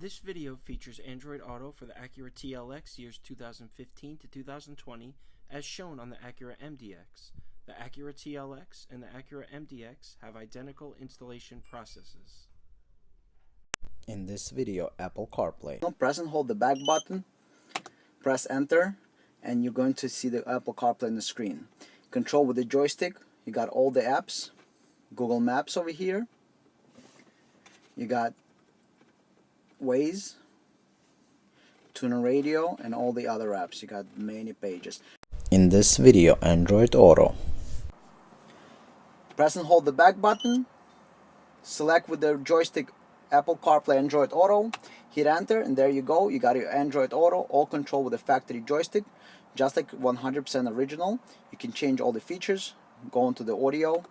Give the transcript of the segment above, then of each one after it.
This video features Android Auto for the Acura TLX years 2015 to 2020 as shown on the Acura MDX. The Acura TLX and the Acura MDX have identical installation processes. In this video, Apple CarPlay. Press and hold the back button, press enter, and you're going to see the Apple CarPlay on the screen. Control with the joystick, you got all the apps, Google Maps over here, you got Waze, tuner radio, and all the other apps. You got many pages. In this video, Android Auto. Press and hold the back button, select with the joystick Apple CarPlay Android Auto, hit enter, and there you go. You got your Android Auto, all control with the factory joystick, just like 100% original. You can change all the features, go into the audio,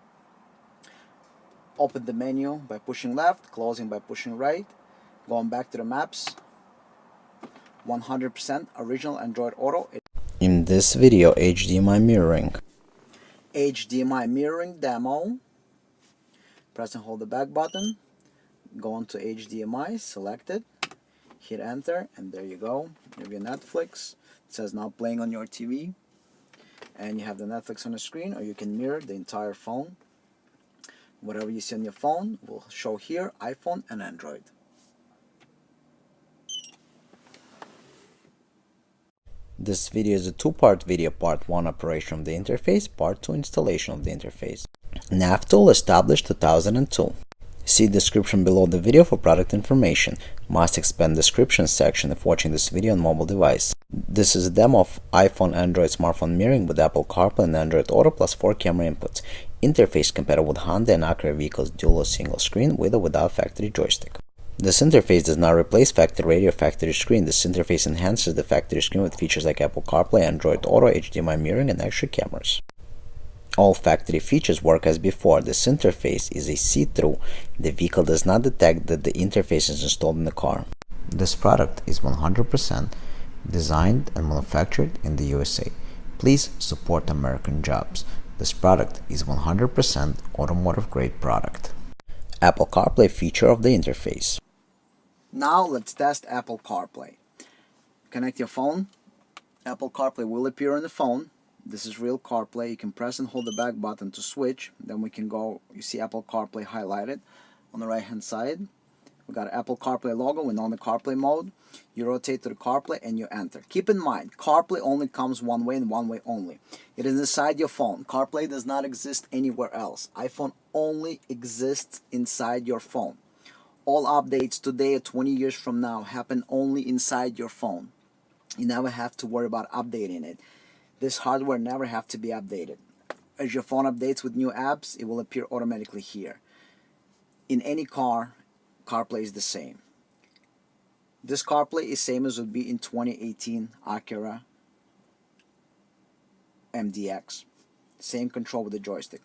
open the menu by pushing left, closing by pushing right, going back to the maps. 100% original Android Auto. In this video, HDMI Mirroring. HDMI Mirroring demo. Press and hold the back button, go into HDMI, select it, hit enter, and there you go. You have your Netflix. It says now playing on your TV, and you have the Netflix on the screen, or you can mirror the entire phone. Whatever you see on your phone will show here, iPhone and Android. This video is a two-part video, part 1 operation of the interface, part 2 installation of the interface. NavTool established 2002. See description below the video for product information. Must expand description section if watching this video on mobile device. This is a demo of iPhone Android smartphone mirroring with Apple CarPlay and Android Auto plus 4 camera inputs. Interface compatible with Honda and Acura vehicles dual or single screen with or without factory joystick. This interface does not replace factory radio or factory screen. This interface enhances the factory screen with features like Apple CarPlay, Android Auto, HDMI mirroring, and extra cameras. All factory features work as before. This interface is a see-through. The vehicle does not detect that the interface is installed in the car. This product is 100% designed and manufactured in the USA. Please support American jobs. This product is 100% automotive-grade product. Apple CarPlay feature of the interface. Now let's test Apple CarPlay. Connect your phone. Apple CarPlay will appear on the phone. This is real CarPlay. You can press and hold the back button to switch. Then we can go, you see Apple CarPlay highlighted on the right hand side. We got Apple CarPlay logo and on the CarPlay mode. You rotate to the CarPlay and you enter. Keep in mind, CarPlay only comes one way and one way only. It is inside your phone. CarPlay does not exist anywhere else. iPhone only exists inside your phone. All updates today or 20 years from now happen only inside your phone. You never have to worry about updating it. This hardware never have to be updated. As your phone updates with new apps, it will appear automatically here. In any car, CarPlay is the same. This CarPlay is same as would be in 2018 Acura MDX. Same control with the joystick.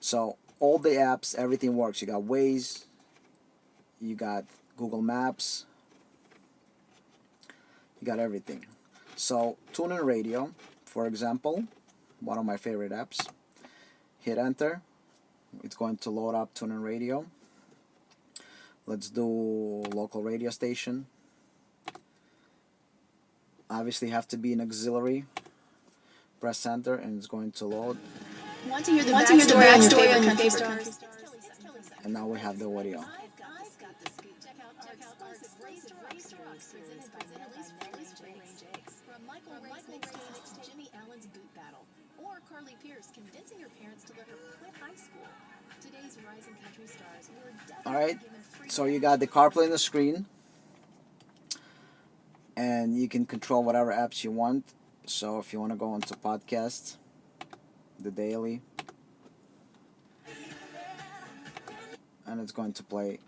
So all the apps, everything works. You got Waze, you got Google Maps, you got everything. So tuner radio, for example, one of my favorite apps. Hit enter. It's going to load up tuner radio. Let's do local radio station. Obviously have to be an auxiliary. Press enter and it's going to load. Want to hear the backstory on your favorite country? And now we have the audio. Alright, so you got the CarPlay on the screen, and you can control whatever apps you want. So if you want to go into podcasts, the daily, and it's going to play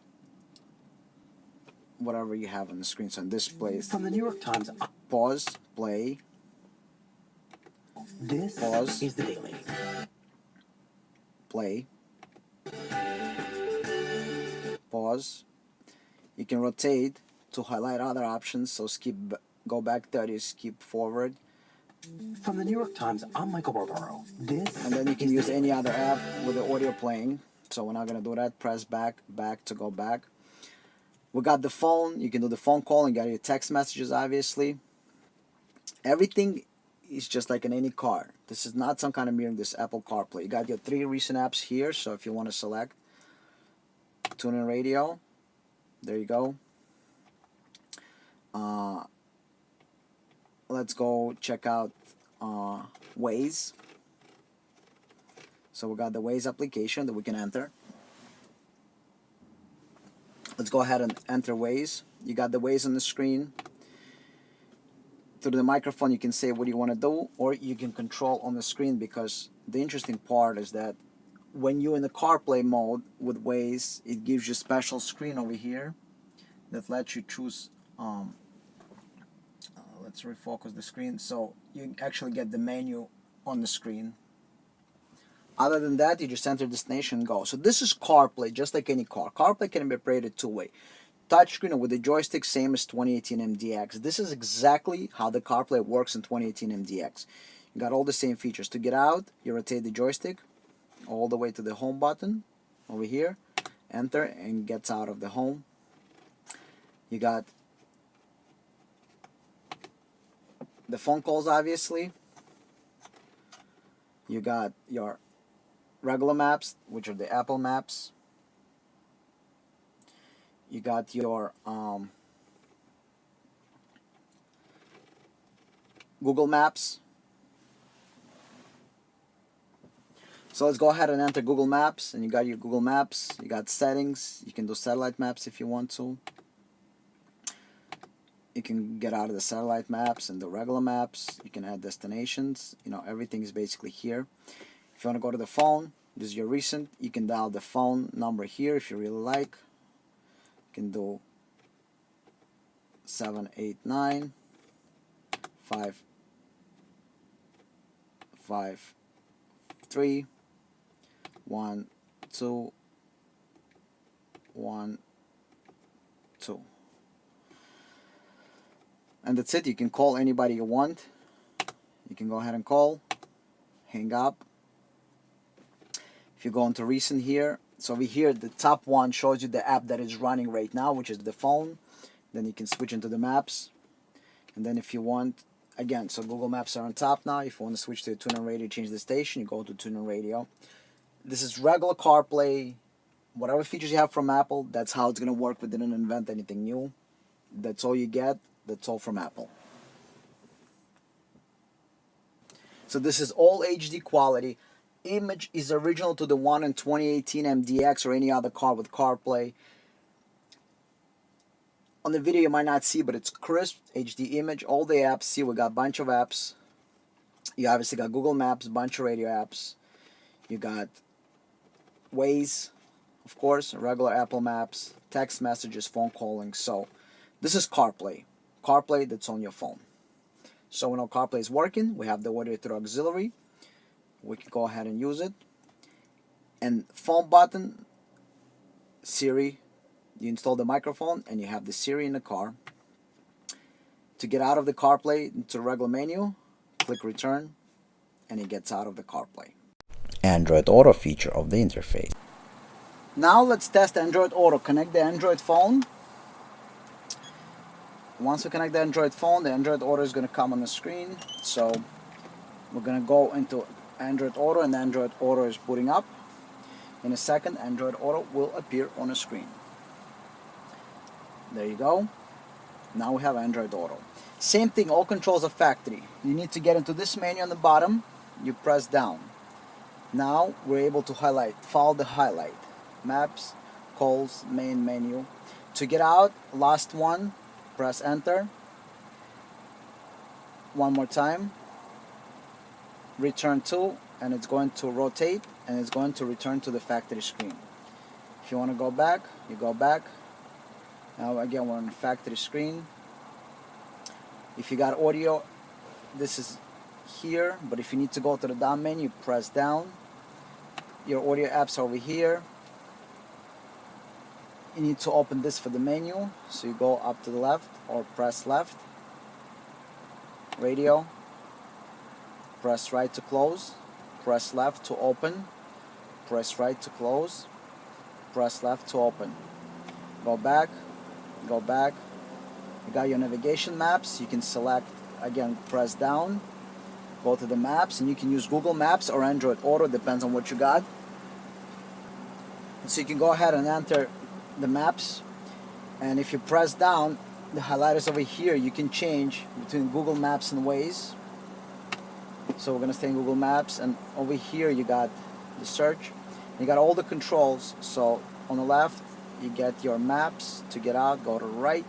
whatever you have on the screen. So in this place, From the New York Times. pause, play, This pause, is the Daily. play, pause. You can rotate to highlight other options. So skip, go back 30, skip forward. From the New York Times, I'm Michael Barbaro. This And then you can is use the any other app with the audio playing. So we're not going to do that. Press back to go back. We got the phone. You can do the phone call and get your text messages, obviously. Everything is just like in any car. This is not some kind of mirroring, this Apple CarPlay. You got your 3 recent apps here, so if you want to select tune in radio, there you go. Let's go check out Waze. So we got the Waze application that we can enter. Let's go ahead and enter Waze. You got the Waze on the screen. Through the microphone you can say what you want to do, or you can control on the screen, because the interesting part is that when you're in the CarPlay mode with Waze, it gives you a special screen over here that lets you choose. Let's refocus the screen, so you actually get the menu on the screen. Other than that, you just enter destination and go. So this is CarPlay, just like any car. CarPlay can be operated two-way. Touchscreen or with the joystick, same as 2018 MDX. This is exactly how the CarPlay works in 2018 MDX. You got all the same features. To get out, you rotate the joystick all the way to the home button over here, enter, and gets out of the home. You got the phone calls, obviously. You got your regular maps, which are the Apple maps. You got your Google Maps. So let's go ahead and enter Google Maps, and you got your Google Maps. You got settings. You can do satellite maps if you want to. You can get out of the satellite maps and the regular maps. You can add destinations. You know, everything is basically here. If you want to go to the phone, this is your recent. You can dial the phone number here if you really like. You can do 789 553 1 2 1 2. And that's it. You can call anybody you want. You can go ahead and call, hang up. If you go into recent here, so over here the top one shows you the app that is running right now, which is the phone. Then you can switch into the maps, and then if you want, again, so Google Maps are on top now. If you want to switch to TuneIn Radio, change the station, you go to TuneIn Radio. This is regular CarPlay. Whatever features you have from Apple, that's how it's going to work. We didn't invent anything new. That's all you get. That's all from Apple. So this is all HD quality. Image is original to the one in 2018 MDX or any other car with CarPlay. On the video you might not see, but it's crisp HD image. All the apps, see, we got a bunch of apps. You obviously got Google Maps, bunch of radio apps. You got Waze, of course, regular Apple Maps, text messages, phone calling. So this is CarPlay. CarPlay that's on your phone. So when our CarPlay is working, we have the audio through auxiliary. We can go ahead and use it. And phone button, Siri, you install the microphone and you have the Siri in the car. To get out of the CarPlay into regular menu, click return, and it gets out of the CarPlay. Android Auto feature of the interface. Now let's test Android Auto. Connect the Android phone. Once we connect the Android phone, the Android Auto is going to come on the screen. So we're going to go into Android Auto, and Android Auto is booting up. In a second, Android Auto will appear on the screen. There you go. Now we have Android Auto. Same thing, all controls are factory. You need to get into this menu on the bottom. You press down. Now we're able to highlight. Follow the highlight. Maps, calls, main menu. To get out, last one, press enter. One more time. Return to, and it's going to rotate, and it's going to return to the factory screen. If you want to go back, you go back. Now again, we're on the factory screen. If you got audio, this is here, but if you need to go to the down menu, press down. Your audio apps are over here. You need to open this for the menu, so you go up to the left or press left. Radio. Press right to close. Press left to open. Press right to close. Press left to open. Go back. go back. You got your navigation maps. You can select, again, press down, go to the maps, and you can use Google Maps or Android Auto, depends on what you got. So you can go ahead and enter the maps, and if you press down, the highlighters over here, you can change between Google Maps and Waze. So we're gonna stay in Google Maps, and over here you got the search. You got all the controls. So on the left you get your maps. To get out, go to right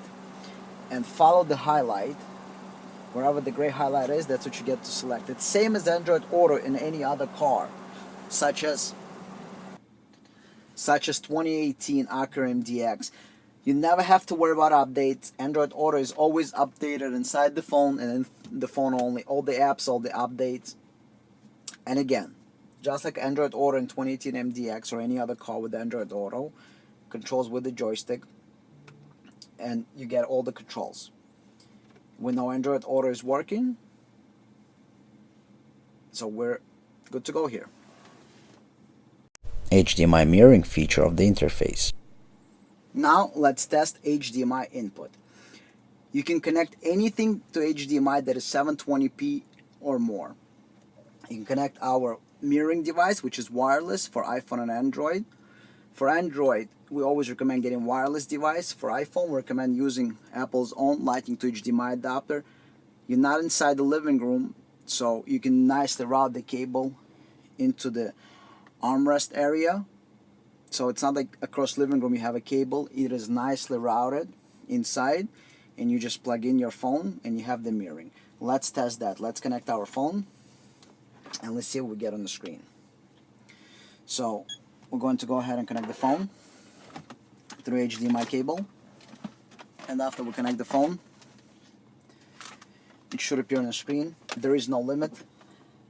and follow the highlight. Wherever the gray highlight is, that's what you get to select. It's same as Android Auto in any other car, such as 2018 Acura MDX. You never have to worry about updates. Android Auto is always updated inside the phone and in the phone only. All the apps, all the updates. And again, just like Android Auto in 2018 MDX or any other car with Android Auto, controls with the joystick, and you get all the controls. We know Android Auto is working, so we're good to go here. HDMI mirroring feature of the interface. Now let's test HDMI input. You can connect anything to HDMI that is 720p or more. You can connect our mirroring device, which is wireless for iPhone and Android. For Android, we always recommend getting wireless device. For iPhone, we recommend using Apple's own Lightning to HDMI adapter. You're not inside the living room, so you can nicely route the cable into the armrest area. So it's not like across living room you have a cable. It is nicely routed inside, and you just plug in your phone and you have the mirroring. Let's test that. Let's connect our phone and let's see what we get on the screen. So we're going to go ahead and connect the phone through HDMI cable, and after we connect the phone, it should appear on the screen. There is no limit.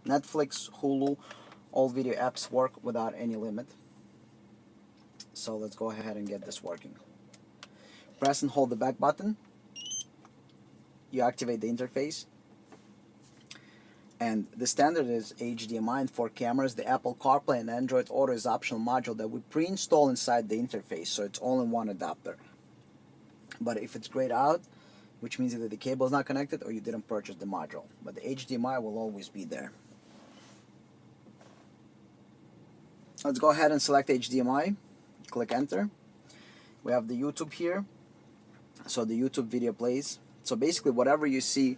Netflix, Hulu, all video apps work without any limit. So let's go ahead and get this working. Press and hold the back button. You activate the interface. And the standard is HDMI and 4 cameras. The Apple CarPlay and Android Auto is optional module that we pre-install inside the interface, so it's all in one adapter. But if it's grayed out, which means either the cable is not connected or you didn't purchase the module. But the HDMI will always be there. Let's go ahead and select HDMI. Click enter. We have the YouTube here. So the YouTube video plays. So basically whatever you see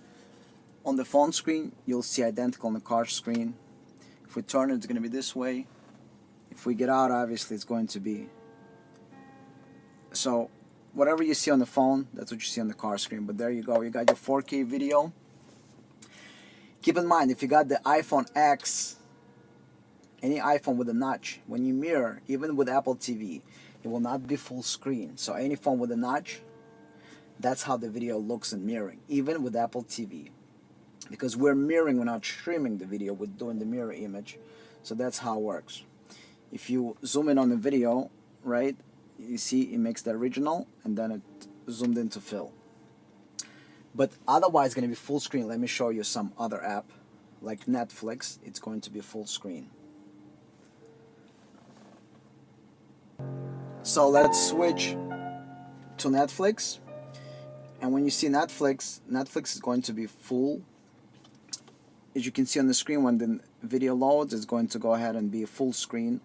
on the phone screen, you'll see identical on the car screen. If we turn it, it's going to be this way. If we get out, obviously it's going to be. So whatever you see on the phone, that's what you see on the car screen. But there you go, you got your 4K video. Keep in mind, if you got the iPhone X, any iPhone with a notch, when you mirror, even with Apple TV, it will not be full screen. So any phone with a notch, that's how the video looks in mirroring, even with Apple TV. Because we're mirroring, we're not streaming the video, we're doing the mirror image. So that's how it works. If you zoom in on the video, right, you see it makes the original and then it zoomed into fill. But otherwise it's going to be full screen. Let me show you some other app like Netflix. It's going to be full screen. So let's switch to Netflix. And when you see Netflix, Netflix is going to be full. As you can see on the screen, when the video loads, it's going to go ahead and be full screen.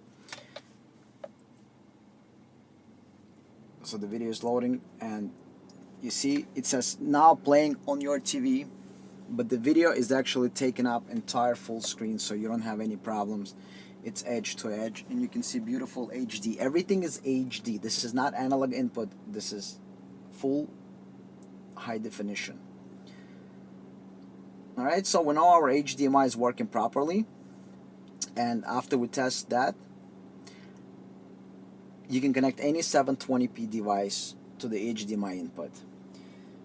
So the video is loading, and you see it says now playing on your TV, but the video is actually taking up entire full screen, so you don't have any problems. It's edge to edge, and you can see beautiful HD. Everything is HD. This is not analog input. This is full high definition. Alright, so we know our HDMI is working properly, and after we test that, you can connect any 720p device to the HDMI input.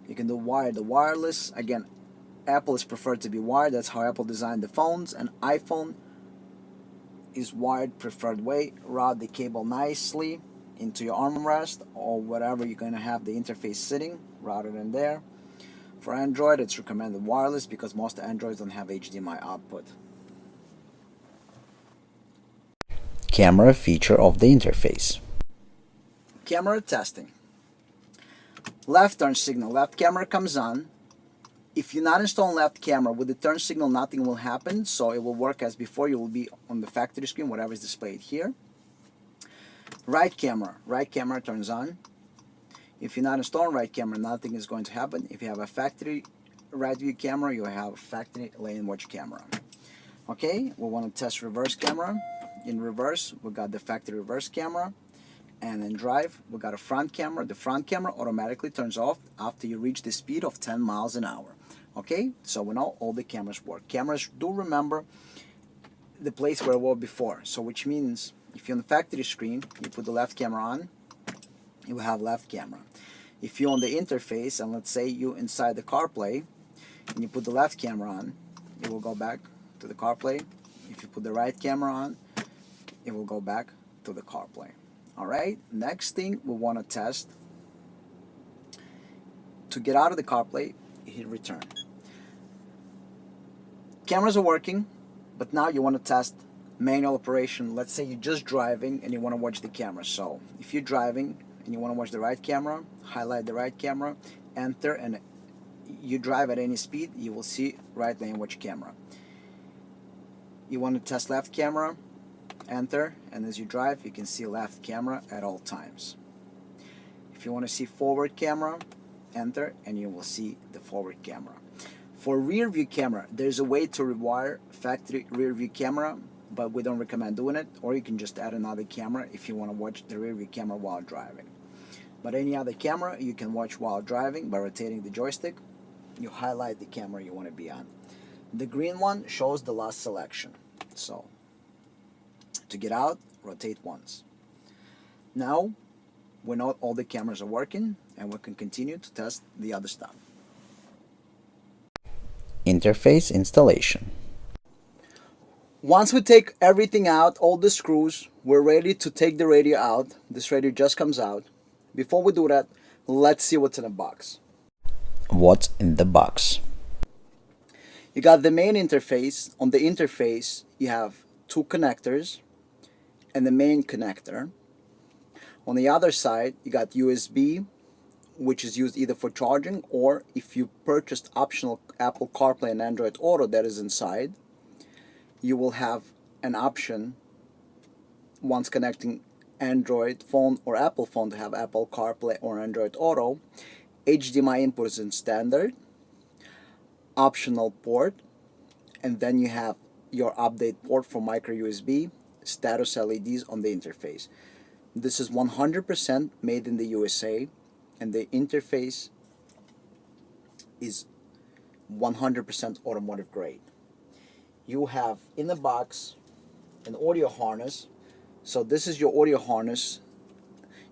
You can do wired or wireless. Again, Apple is preferred to be wired. That's how Apple designed the phones, and iPhone is wired preferred way. Route the cable nicely into your armrest or wherever you're going to have the interface sitting. Route it in there. For Android, it's recommended wireless because most Androids don't have HDMI output. Camera feature of the interface. Camera testing. Left turn signal, left camera comes on. If you're not installing left camera, with the turn signal nothing will happen, so it will work as before. You will be on the factory screen, whatever is displayed here. Right camera turns on. If you're not installing right camera, nothing is going to happen. If you have a factory right view camera, you have a factory lane watch camera. Okay, we want to test reverse camera. In reverse, we got the factory reverse camera. And in drive, we got a front camera. The front camera automatically turns off after you reach the speed of 10 miles an hour. Okay, so we know all the cameras work. Cameras do remember the place where it was before. So which means if you're on the factory screen, you put the left camera on, you will have left camera. If you're on the interface, and let's say you inside the CarPlay, and you put the left camera on, it will go back to the CarPlay. If you put the right camera on, it will go back to the CarPlay. Alright, next thing we want to test. To get out of the CarPlay, hit return. Cameras are working, but now you want to test manual operation. Let's say you're just driving and you want to watch the camera. So if you're driving and you want to watch the right camera, highlight the right camera, enter, and you drive at any speed, you will see right lane watch camera. You want to test left camera, enter, and as you drive you can see left camera at all times. If you want to see forward camera, enter, and you will see the forward camera. For rear view camera, there's a way to rewire factory rear view camera, but we don't recommend doing it, or you can just add another camera if you want to watch the rear view camera while driving. But any other camera you can watch while driving by rotating the joystick. You highlight the camera you want to be on. The green one shows the last selection. So to get out, rotate once. Now we know all the cameras are working, and we can continue to test the other stuff. Interface installation. Once we take everything out, all the screws, we're ready to take the radio out. This radio just comes out. Before we do that, let's see what's in the box. What's in the box? You got the main interface. On the interface, you have two connectors and the main connector. On the other side, you got USB, which is used either for charging, or if you purchased optional Apple CarPlay and Android Auto that is inside, you will have an option once connecting Android phone or Apple phone to have Apple CarPlay or Android Auto. HDMI input is in standard, optional port, and then you have your update port for micro USB, status LEDs on the interface. This is 100% made in the USA, and the interface is 100% automotive grade. You have in the box an audio harness. So this is your audio harness.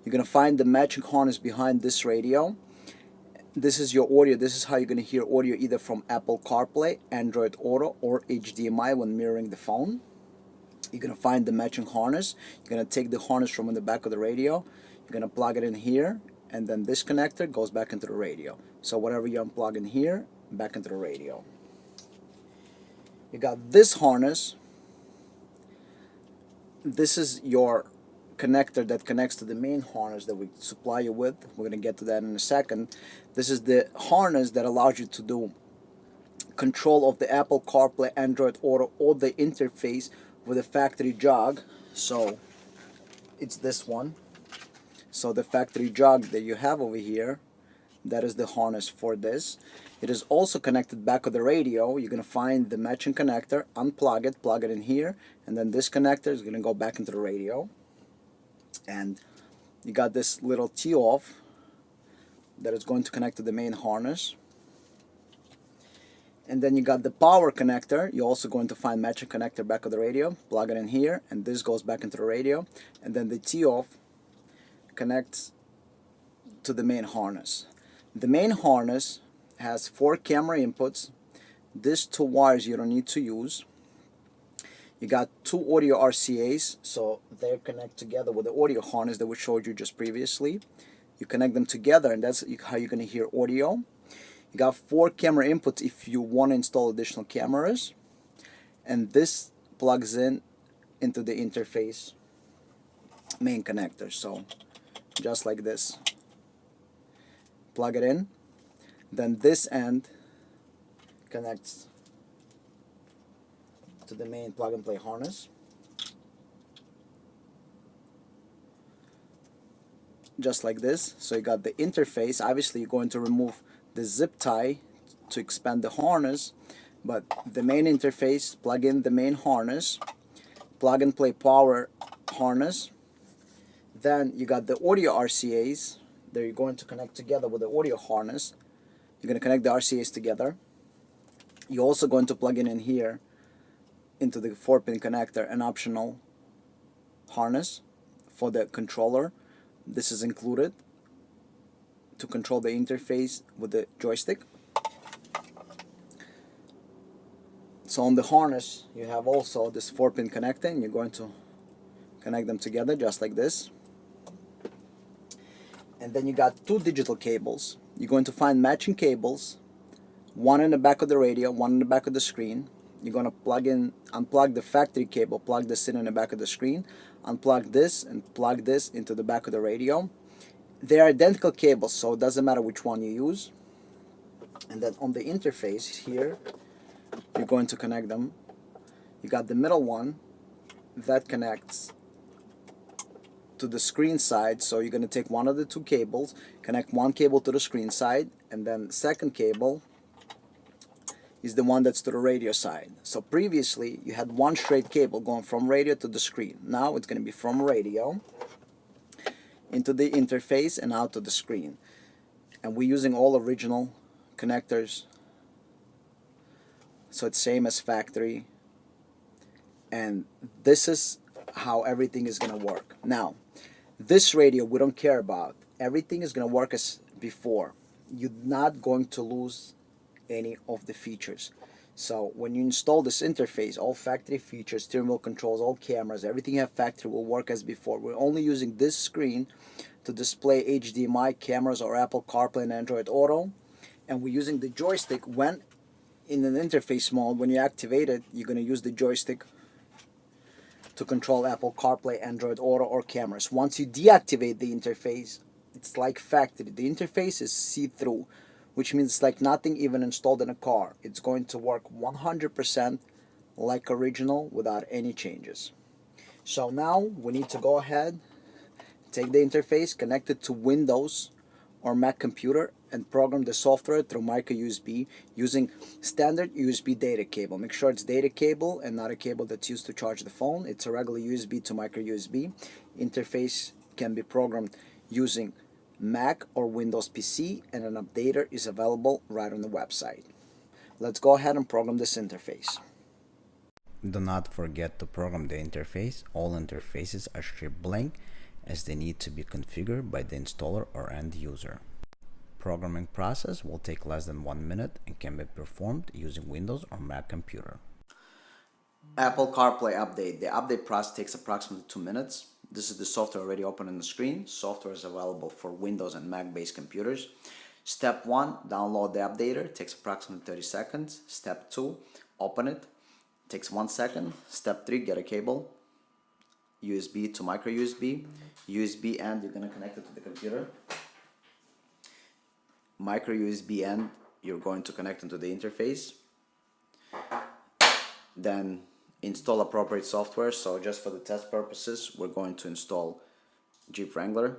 You're going to find the matching harness behind this radio. This is your audio. This is how you're going to hear audio either from Apple CarPlay, Android Auto, or HDMI when mirroring the phone. You're going to find the matching harness. You're going to take the harness from in the back of the radio. You're going to plug it in here, and then this connector goes back into the radio. So whatever you unplug in here, back into the radio. You got this harness. This is your connector that connects to the main harness that we supply you with. We're going to get to that in a second. This is the harness that allows you to do control of the Apple CarPlay, Android Auto, or the interface with a factory jog. So it's this one. So the factory jog that you have over here, that is the harness for this. It is also connected back of the radio. You're going to find the matching connector, unplug it, plug it in here, and then this connector is going to go back into the radio. And you got this little tee-off that is going to connect to the main harness. And then you got the power connector. You're also going to find matching connector back of the radio, plug it in here, and this goes back into the radio. And then the tee-off connects to the main harness. The main harness has 4 camera inputs. These 2 wires you don't need to use. You got 2 audio RCAs, so they connect together with the audio harness that we showed you just previously. You connect them together, and that's how you're going to hear audio. You got 4 camera inputs if you want to install additional cameras, and this plugs in into the interface main connector. So just like this, plug it in. Then this end connects to the main plug and play harness. Just like this. So you got the interface. Obviously you're going to remove the zip tie to expand the harness, but the main interface, plug in the main harness, plug and play power harness. Then you got the audio RCAs that you're going to connect together with the audio harness. You're going to connect the RCAs together. You're also going to plug in here into the 4-pin connector an optional harness for the controller. This is included to control the interface with the joystick. So on the harness you have also this 4-pin connector, and you're going to connect them together just like this. And then you got 2 digital cables. You're going to find matching cables, one in the back of the radio, one in the back of the screen. You're going to unplug the factory cable, plug this in the back of the screen, unplug this and plug this into the back of the radio. They're identical cables, so it doesn't matter which one you use. And then on the interface here, you're going to connect them. You got the middle one that connects to the screen side, so you're going to take one of the 2 cables, connect one cable to the screen side, and then the second cable is the one that's to the radio side. So previously you had one straight cable going from radio to the screen. Now it's going to be from radio into the interface and out to the screen. And we're using all original connectors, so it's same as factory. And this is how everything is going to work. Now this radio we don't care about. Everything is going to work as before. You're not going to lose any of the features. So when you install this interface, all factory features, steering wheel controls, all cameras, everything you have factory will work as before. We're only using this screen to display HDMI cameras or Apple CarPlay and Android Auto, and we're using the joystick when in an interface mode. When you activate it, you're going to use the joystick to control Apple CarPlay, Android Auto, or cameras. Once you deactivate the interface, it's like factory. The interface is see-through, which means it's like nothing even installed in a car. It's going to work 100% like original without any changes. So now we need to go ahead, take the interface, connect it to Windows or Mac computer, and program the software through micro USB using standard USB data cable. Make sure it's data cable and not a cable that's used to charge the phone. It's a regular USB to micro USB. Interface can be programmed using Mac or Windows PC, and an updater is available right on the website. Let's go ahead and program this interface. Do not forget to program the interface. All interfaces are shipped blank as they need to be configured by the installer or end user. Programming process will take less than 1 minute and can be performed using Windows or Mac computer. Apple CarPlay update. The update process takes approximately 2 minutes. This is the software already open on the screen. Software is available for Windows and Mac based computers. Step 1, download the updater. It takes approximately 30 seconds. Step 2, open it. It takes 1 second. Step 3, get a cable. USB to micro USB. USB end, you're going to connect it to the computer. Micro USB end, you're going to connect into the interface. Then install appropriate software. So just for the test purposes, we're going to install Jeep Wrangler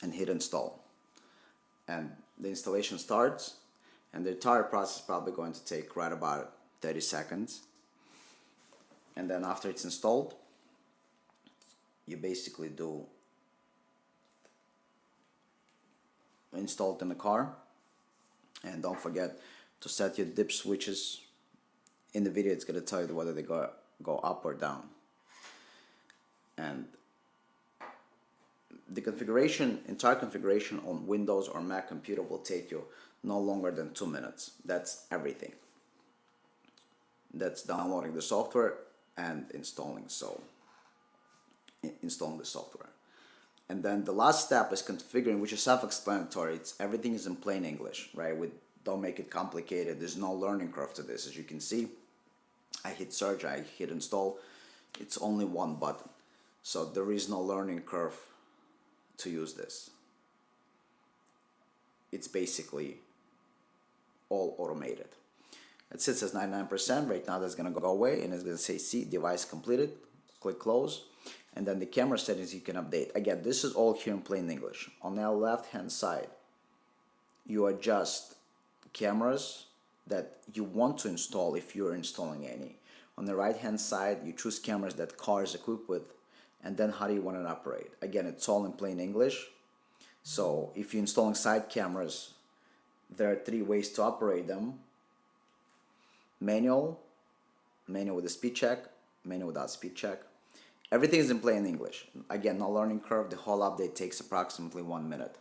and hit install. And the installation starts, and the entire process is probably going to take right about 30 seconds. And then after it's installed, you basically do install it in the car. And don't forget to set your dip switches. In the video it's going to tell you whether they go up or down. And the entire configuration on Windows or Mac computer will take you no longer than 2 minutes. That's everything. That's downloading the software and installing the software. And then the last step is configuring, which is self-explanatory. Everything is in plain English, right? We don't make it complicated. There's no learning curve to this. As you can see, I hit search, I hit install. It's only one button. So there is no learning curve to use this. it's basically all automated. It sits as 99%. Right now that's going to go away and it's going to say see device completed. Click close, and then the camera settings you can update. Again, this is all here in plain English. On the left hand side you adjust cameras that you want to install if you're installing any. On the right hand side you choose cameras that car is equipped with, and then how do you want to operate. Again, it's all in plain English. So if you're installing side cameras, there are 3 ways to operate them: manual, manual with a speed check, manual without speed check. Everything is in plain English. Again, no learning curve. The whole update takes approximately 1 minute.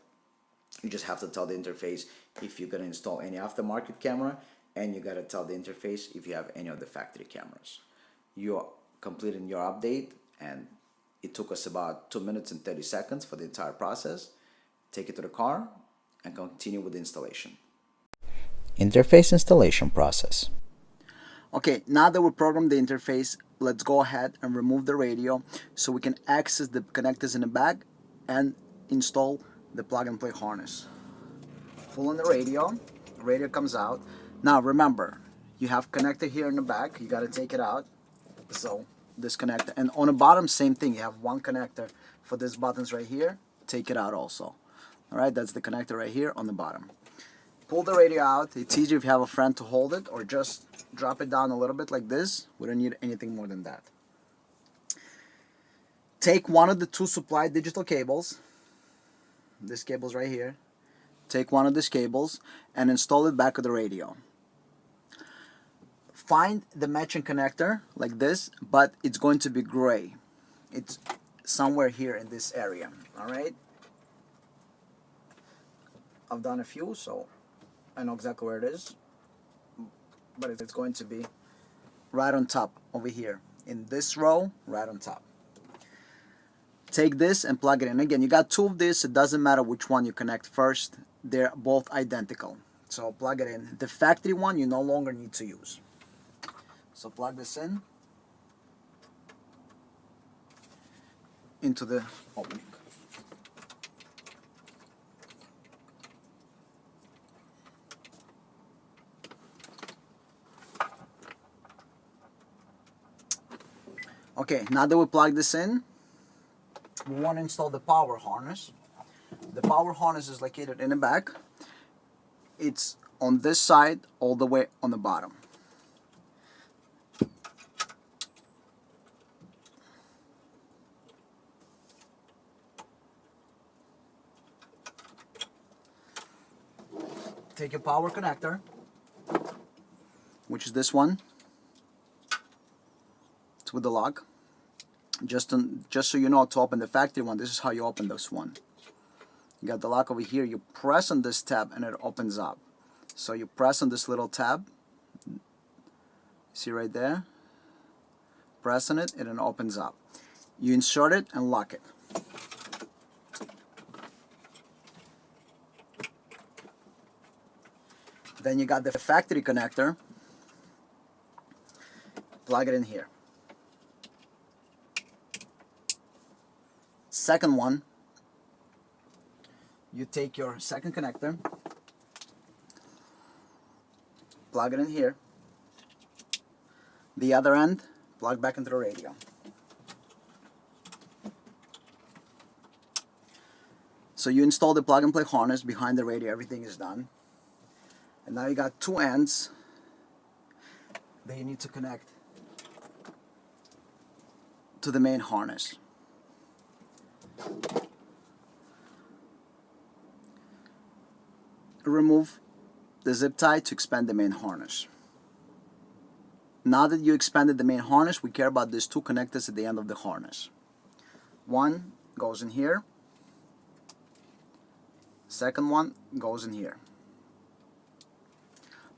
You just have to tell the interface if you're going to install any aftermarket camera, and you got to tell the interface if you have any of the factory cameras. You're completing your update, and it took us about 2 minutes and 30 seconds for the entire process. Take it to the car and continue with the installation. Interface installation process. Okay, now that we programmed the interface, let's go ahead and remove the radio so we can access the connectors in the back and install the plug-and-play harness. Pull on the radio comes out. Now remember, you have connector here in the back, you got to take it out. So this connector, and on the bottom same thing, you have one connector for these buttons right here, take it out also. Alright, that's the connector right here on the bottom. Pull the radio out. It's easier if you have a friend to hold it, or just drop it down a little bit like this. We don't need anything more than that. Take one of the 2 supplied digital cables, this cable's right here. Take one of these cables and install it back of the radio. Find the matching connector like this, but it's going to be gray. It's somewhere here in this area. Alright, I've done a few, so I know exactly where it is, but it's going to be right on top over here in this row, right on top. Take this and plug it in. Again, you got 2 of this. It doesn't matter which one you connect first, they're both identical. So plug it in. The factory one you no longer need to use. So plug this in into the opening. Okay, now that we plug this in, we want to install the power harness. The power harness is located in the back. It's on this side all the way on the bottom. Take your power connector, which is this one. It's with the lock. Just so you know how to open the factory one, this is how you open this one. You got the lock over here, you press on this tab and it opens up. So you press on this little tab, see right there, press on it and it opens up. You insert it and lock it. Then you got the factory connector, plug it in here. Second one, you take your second connector, plug it in here. The other end, plug back into the radio. So you install the plug and play harness behind the radio, everything is done. And now you got 2 ends that you need to connect to the main harness. Remove the zip tie to expand the main harness. Now that you expanded the main harness, we care about these 2 connectors at the end of the harness. One goes in here, second one goes in here.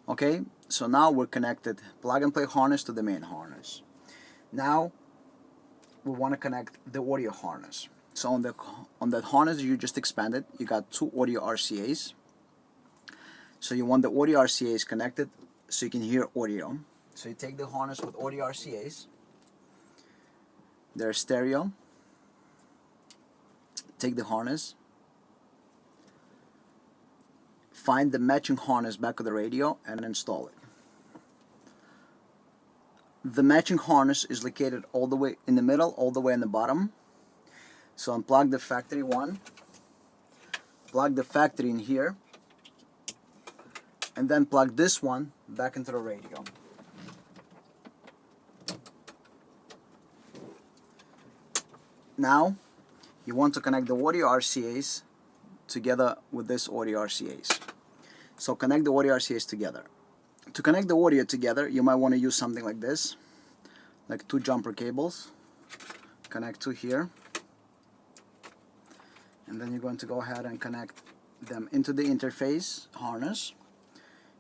Okay, so now we're connected plug and play harness to the main harness. Now we want to connect the audio harness. So on that harness you just expanded, you got 2 audio RCAs. So you want the audio RCAs connected so you can hear audio. So you take the harness with audio RCAs. They're stereo. Take the harness find the matching harness back of the radio and install it. The matching harness is located all the way in the middle, all the way in the bottom. So unplug the factory one, plug the factory in here, and then plug this one back into the radio. Now you want to connect the audio RCAs together with this audio RCAs. So connect the audio RCAs together. To connect the audio together, you might want to use something like this, like 2 jumper cables. Connect to here, and then you're going to go ahead and connect them into the interface harness.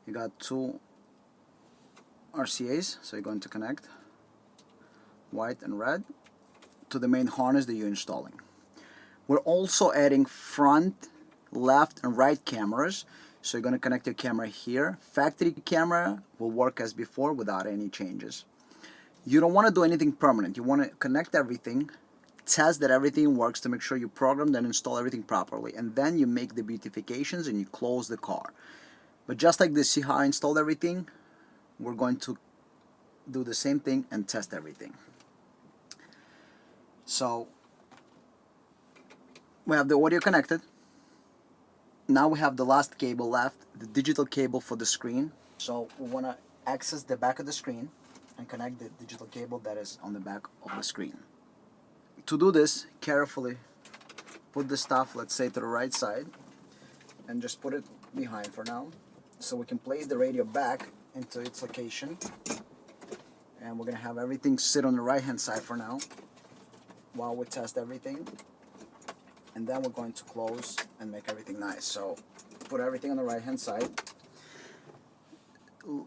You got 2 RCAs, so you're going to connect white and red to the main harness that you're installing. We're also adding front, left, and right cameras. So you're going to connect your camera here. Factory camera will work as before without any changes. You don't want to do anything permanent. You want to connect everything, test that everything works to make sure you program and install everything properly. And then you make the beautifications and you close the car. But just like this, see how I installed everything? We're going to do the same thing and test everything. So we have the audio connected. Now we have the last cable left, the digital cable for the screen. So we want to access the back of the screen and connect the digital cable that is on the back of the screen. To do this, carefully put the stuff, let's say, to the right side and just put it behind for now, so we can place the radio back into its location. And we're going to have everything sit on the right hand side for now while we test everything. And then we're going to close and make everything nice. So put everything on the right hand side,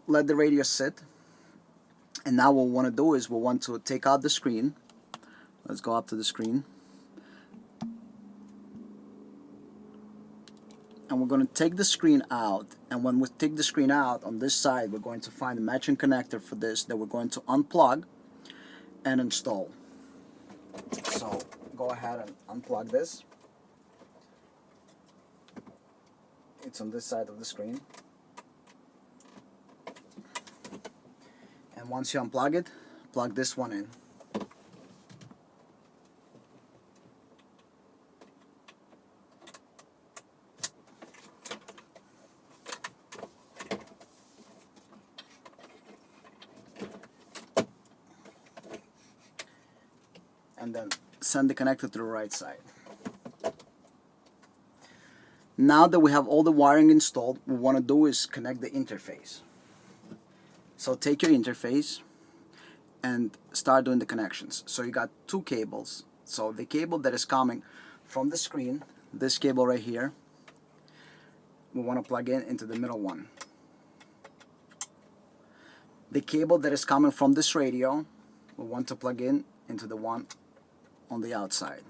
let the radio sit, and now what we want to do is we want to take out the screen. Let's go up to the screen, and we're going to take the screen out. And when we take the screen out, on this side we're going to find a matching connector for this that we're going to unplug and install. So go ahead and unplug this. It's on this side of the screen. And once you unplug it, plug this one in. And then send the connector to the right side. Now that we have all the wiring installed, what we want to do is connect the interface. So take your interface and start doing the connections. So you got 2 cables. So the cable that is coming from the screen, this cable right here, we want to plug in into the middle one. The cable that is coming from this radio, we want to plug in into the one on the outside.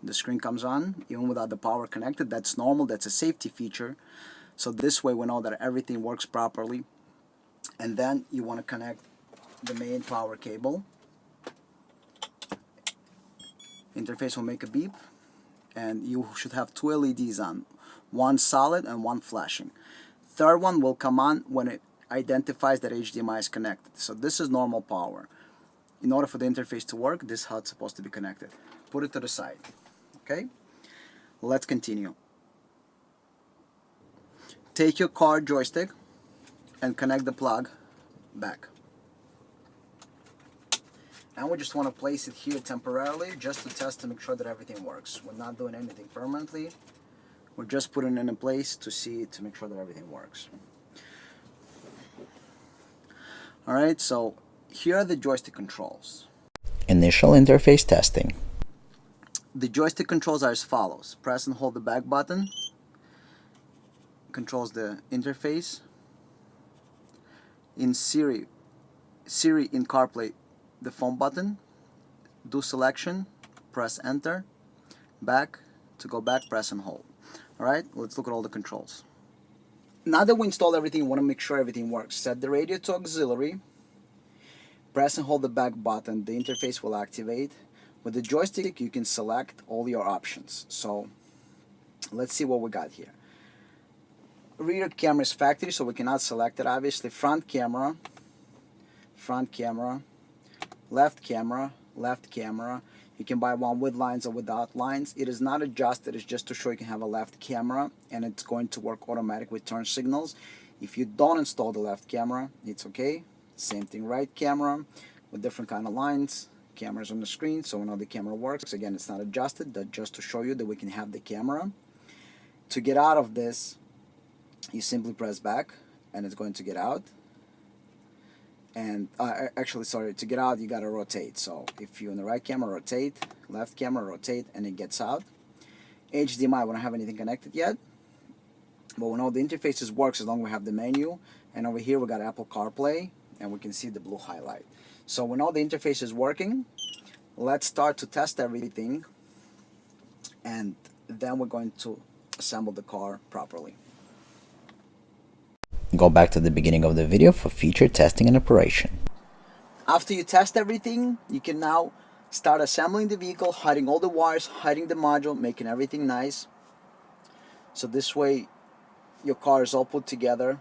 The screen comes on even without the power connected. That's normal. That's a safety feature. So this way we know that everything works properly. And then you want to connect the main power cable. Interface will make a beep, and you should have 2 LEDs on, one solid and one flashing. Third one will come on when it identifies that HDMI is connected. So this is normal power. In order for the interface to work, this is how it's supposed to be connected. Put it to the side. Okay? Let's continue. Take your car joystick and connect the plug back. And we just want to place it here temporarily just to test to make sure that everything works. We're not doing anything permanently. We're just putting it in place to see, to make sure that everything works. Alright, so here are the joystick controls. Initial interface testing. The joystick controls are as follows. Press and hold the back button. Controls the interface. In Siri in CarPlay, the phone button. Do selection, press enter. Back, to go back, press and hold. Alright, let's look at all the controls. Now that we installed everything, we want to make sure everything works. Set the radio to auxiliary. Press and hold the back button. The interface will activate. With the joystick, you can select all your options. So Let's see what we got here. Rear camera is factory, so we cannot select it obviously. Front camera, left camera, left camera. You can buy one with lines or without lines. It is not adjusted, it's just to show you can have a left camera, and it's going to work automatic with turn signals. If you don't install the left camera, it's okay. Same thing, right camera with different kind of lines. Cameras on the screen, so we know the camera works. Again, it's not adjusted, that's just to show you that we can have the camera. To get out of this, you simply press back and it's going to get out. And actually, sorry, to get out you gotta rotate. So if you're in the right camera, rotate, left camera, rotate, and it gets out. HDMI, we don't have anything connected yet, but we know the interfaces works as long as we have the menu. And over here we got Apple CarPlay, and we can see the blue highlight. So we know the interface is working. Let's start to test everything, and then we're going to assemble the car properly. Go back to the beginning of the video for feature testing and operation. After you test everything, you can now start assembling the vehicle, hiding all the wires, hiding the module, making everything nice. So this way your car is all put together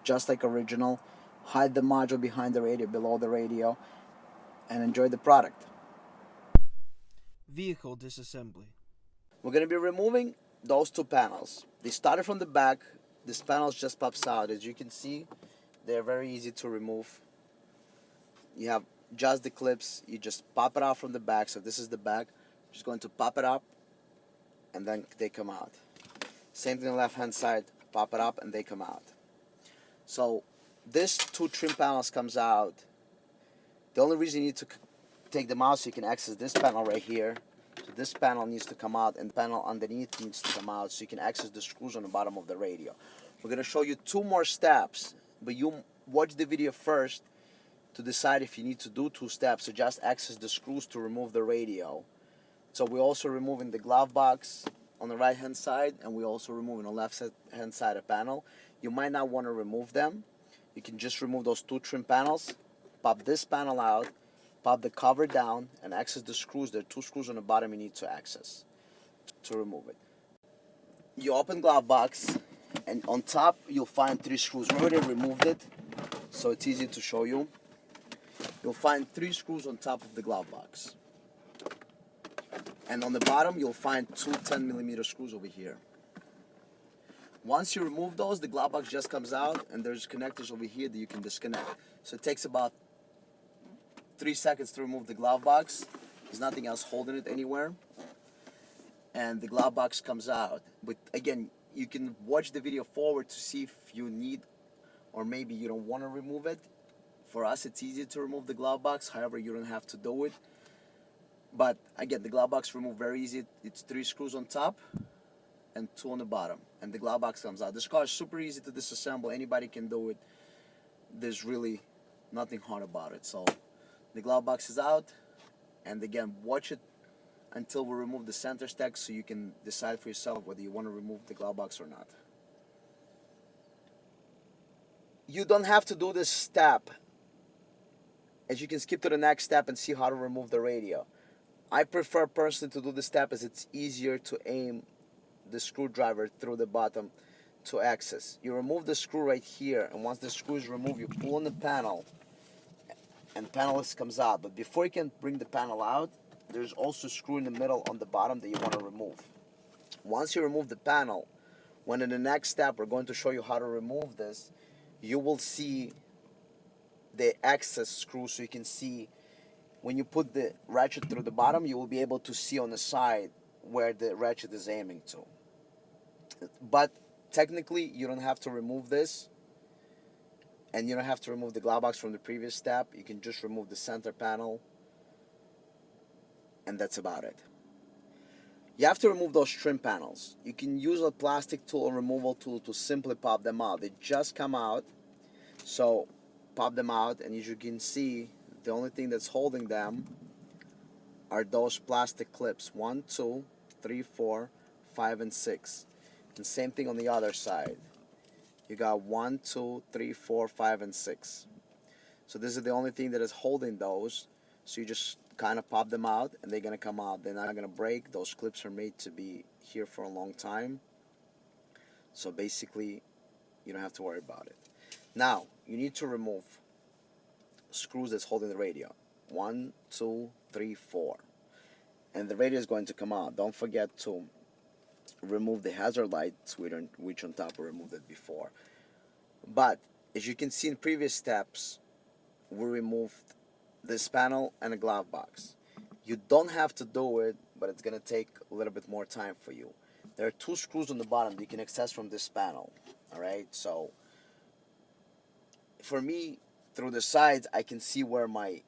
just like original. Hide the module behind the radio, below the radio, and enjoy the product. Vehicle disassembly. We're going to be removing those two panels. They started from the back. This panel just pops out. As you can see, they're very easy to remove. You have just the clips. You just pop it out from the back. So this is the back. Just going to pop it up, and then they come out. Same thing on the left hand side. Pop it up and they come out. So this two trim panels comes out. The only reason you need to take them out so you can access this panel right here. So this panel needs to come out, and the panel underneath needs to come out so you can access the screws on the bottom of the radio. We're going to show you two more steps, but you watch the video first to decide if you need to do two steps. So just access the screws to remove the radio. So we're also removing the glove box on the right hand side, and we're also removing on the left hand side of the panel. You might not want to remove them. You can just remove those two trim panels, pop this panel out, pop the cover down, and access the screws. There are two screws on the bottom you need to access to remove it. You open glove box, and on top you'll find three screws. We already removed it, so it's easy to show you. You'll find three screws on top of the glove box. And on the bottom you'll find two 10mm screws over here. Once you remove those, the glove box just comes out, and there's connectors over here that you can disconnect. So it takes about 3 seconds to remove the glove box. There's nothing else holding it anywhere. And the glove box comes out. But again, you can watch the video forward to see if you need, or maybe you don't want to remove it. For us, it's easy to remove the glove box. However, you don't have to do it. But again, the glove box remove very easy. It's three screws on top and two on the bottom, and the glove box comes out. This car is super easy to disassemble. Anybody can do it. There's really nothing hard about it. So the glove box is out, and again, watch it until we remove the center stack so you can decide for yourself whether you want to remove the glove box or not. You don't have to do this step, as you can skip to the next step and see how to remove the radio. I prefer personally to do this step as it's easier to aim the screwdriver through the bottom to access. You remove the screw right here, and once the screw is removed, you pull on the panel, and panel comes out. But before you can bring the panel out, there's also a screw in the middle on the bottom that you want to remove. Once you remove the panel, when in the next step we're going to show you how to remove this, you will see the access screw, so you can see when you put the ratchet through the bottom, you will be able to see on the side where the ratchet is aiming to. But technically, you don't have to remove this, and you don't have to remove the glove box from the previous step. You can just remove the center panel, and that's about it. You have to remove those trim panels. You can use a plastic tool or removal tool to simply pop them out. They just come out, so pop them out, and as you can see, the only thing that's holding them are those plastic clips. 1, 2, 3, 4, 5, and 6. And same thing on the other side. You got 1, 2, 3, 4, 5, and 6. So this is the only thing that is holding those. So you just kind of pop them out and they're going to come out. They're not going to break. Those clips are made to be here for a long time. So basically, you don't have to worry about it. Now, you need to remove screws that's holding the radio. 1, 2, 3, 4. And the radio is going to come out. Don't forget to remove the hazard lights, which on top we removed it before. But as you can see in previous steps, we removed this panel and a glove box. You don't have to do it, but it's going to take a little bit more time for you. There are 2 screws on the bottom that you can access from this panel. Alright, so for me, through the sides, I can see where my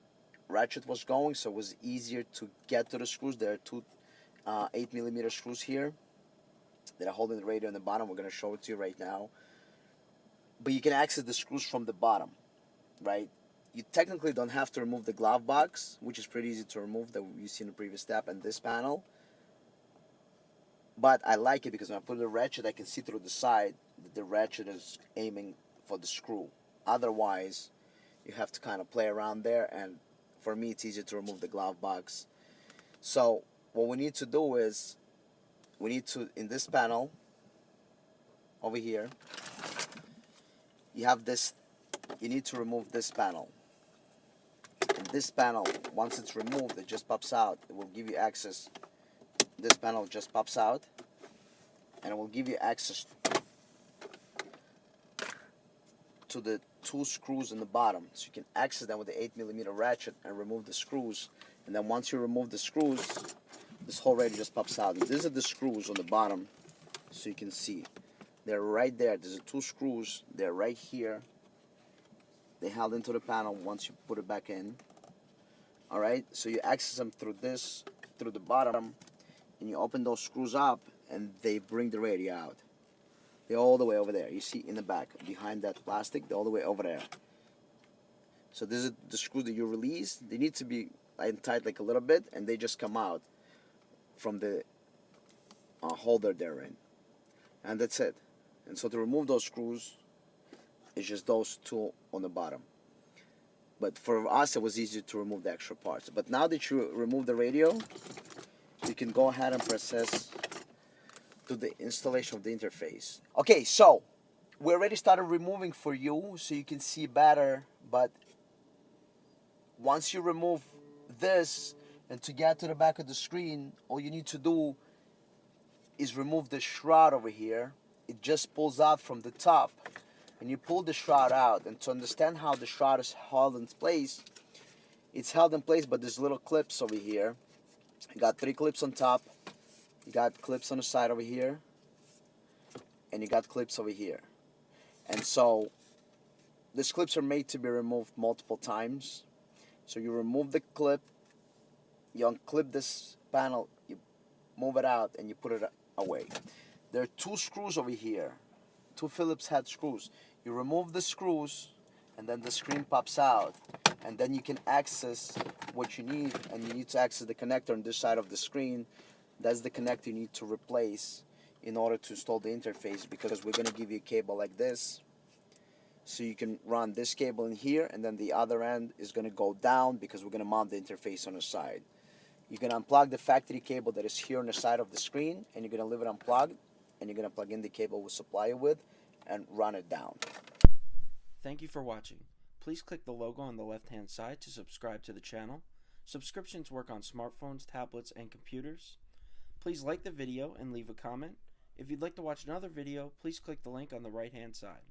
ratchet was going, so it was easier to get to the screws. There are 2 8mm screws here that are holding the radio on the bottom. We're going to show it to you right now. But you can access the screws from the bottom, right? You technically don't have to remove the glove box, which is pretty easy to remove, that you see in the previous step, and this panel. But I like it because when I put the ratchet, I can see through the side that the ratchet is aiming for the screw. Otherwise, you have to kind of play around there, and for me, it's easier to remove the glove box. So what we need to do is, we need to, in this panel, over here, you have this, you need to remove this panel. And this panel, once it's removed, it just pops out. It will give you access. This panel just pops out, and it will give you access to the 2 screws in the bottom. So you can access them with the 8mm ratchet and remove the screws. And then once you remove the screws, this whole radio just pops out. And these are the screws on the bottom, so you can see. They're right there. There's 2 screws. They're right here. They held into the panel once you put it back in. Alright, so you access them through this, through the bottom, and you open those screws up, and they bring the radio out. They're all the way over there. You see in the back, behind that plastic, they're all the way over there. So this is the screws that you release. They need to be tight like a little bit, and they just come out from the holder they're in. And that's it. And so to remove those screws, it's just those 2 on the bottom. But for us, it was easier to remove the extra parts. But now that you remove the radio, you can go ahead and process to the installation of the interface. Okay, so we already started removing for you so you can see better. But once you remove this, and to get to the back of the screen, all you need to do is remove the shroud over here. It just pulls out from the top, and you pull the shroud out. And to understand how the shroud is held in place, it's held in place by these little clips over here. You got 3 clips on top, you got clips on the side over here, and you got clips over here. And so these clips are made to be removed multiple times. So you remove the clip, you unclip this panel, you move it out, and you put it away. There are 2 screws over here, 2 Phillips head screws. You remove the screws, and then the screen pops out, and then you can access what you need. And you need to access the connector on this side of the screen. That's the connector you need to replace in order to install the interface, because we're going to give you a cable like this, so you can run this cable in here, and then the other end is going to go down because we're going to mount the interface on the side. You can unplug the factory cable that is here on the side of the screen, and you're going to leave it unplugged, and you're going to plug in the cable we supply you with and run it down. Thank you for watching. Please click the logo on the left-hand side to subscribe to the channel. Subscriptions work on smartphones, tablets, and computers. Please like the video and leave a comment. If you'd like to watch another video, please click the link on the right-hand side.